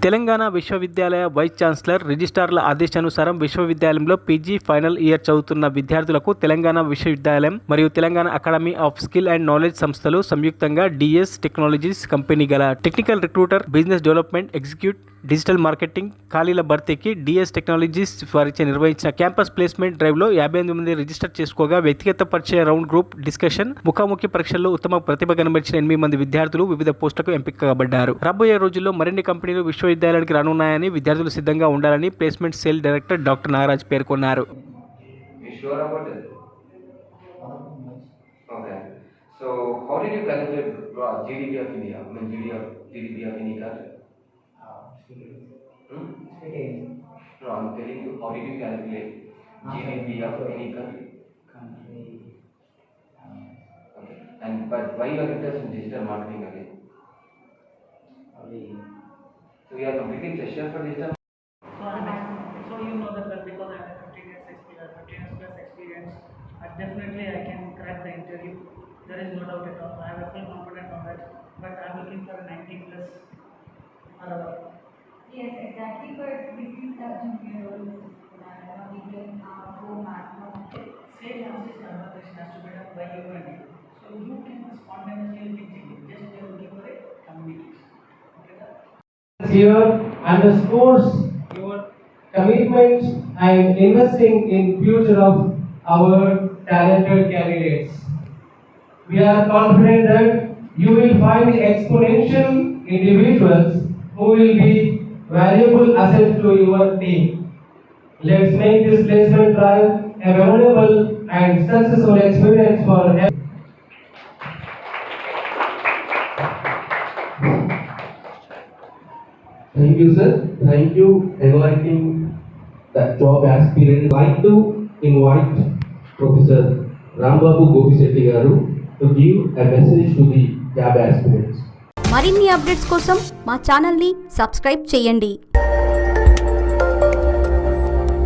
తెలంగాణ విశ్వవిద్యాలయ vice chancellor రిజిస్ట్రార్ల ఆదేశానుసారం విశ్వవిద్యాలయంలో పీజీ ఫైనల్ ఇయర్ చదువుతున్న విద్యార్థులకు తెలంగాణ విశ్వవిద్యాలయం మరియు Telangana academy of skill and knowledge సంస్థలు సంయుక్తంగా డిఎస్ టెక్నాలజీస్ కంపెనీ గల technical recruiter, business development executive, digital marketing ఖాళీల భర్తీకి డిఎస్ టెక్నాలజీస్ వారిచే నిర్వహించిన క్యాంపస్ ప్లేస్మెంట్ డ్రైవ్లో 58 మంది రిజిస్టర్ చేసుకోగా వ్యక్తిగత పరిచయ రౌండ్, గ్రూప్ డిస్కషన్, ముఖాముఖి పరీక్షల్లో ఉత్తమ ప్రతిభ కనబరిచిన 8 మంది విద్యార్థులు వివిధ పోస్టులకు ఎంపిక కాబడ్డారు. రాబోయే రోజుల్లో మరిన్ని కంపెనీలు విశ్వవిద్యాలయానికి రానున్నాయని, విద్యార్థులు సిద్ధంగా ఉండాలని placement cell director doctor Nagaraj పేర్కొన్నారు. So, how did you calculate GDP of India? I mean, GDP of any country? No, I'm telling you, how did you calculate GDP of any country? Okay. But why you are interested in digital marketing again? So you are completing session for digital. So you know that because I have 15 years plus experience, definitely I can crack the interview. There is no doubt at all. I have a full confidence on that. But I am looking for a 90 plus or above. Yes, exactly. But this is such a new role. We can go maximum. Same analysis conversation has to be done by you and you. So you can spontaneously think just looking for a communication. Okay, here underscores your commitment and investing in future of our talented candidates. We are confident that you will find exponential individuals who will be valuable asset to your team. Let's make this placement drive a memorable and successful experience for everyone. Thank you, sir. Thank you enlightening that job aspirant. I'd like to invite Professor Rambabu Gopisetti garu to give a message to the job aspirants. మరిన్ని updates కోసం మా ఛానల్ని subscribe చేయండి.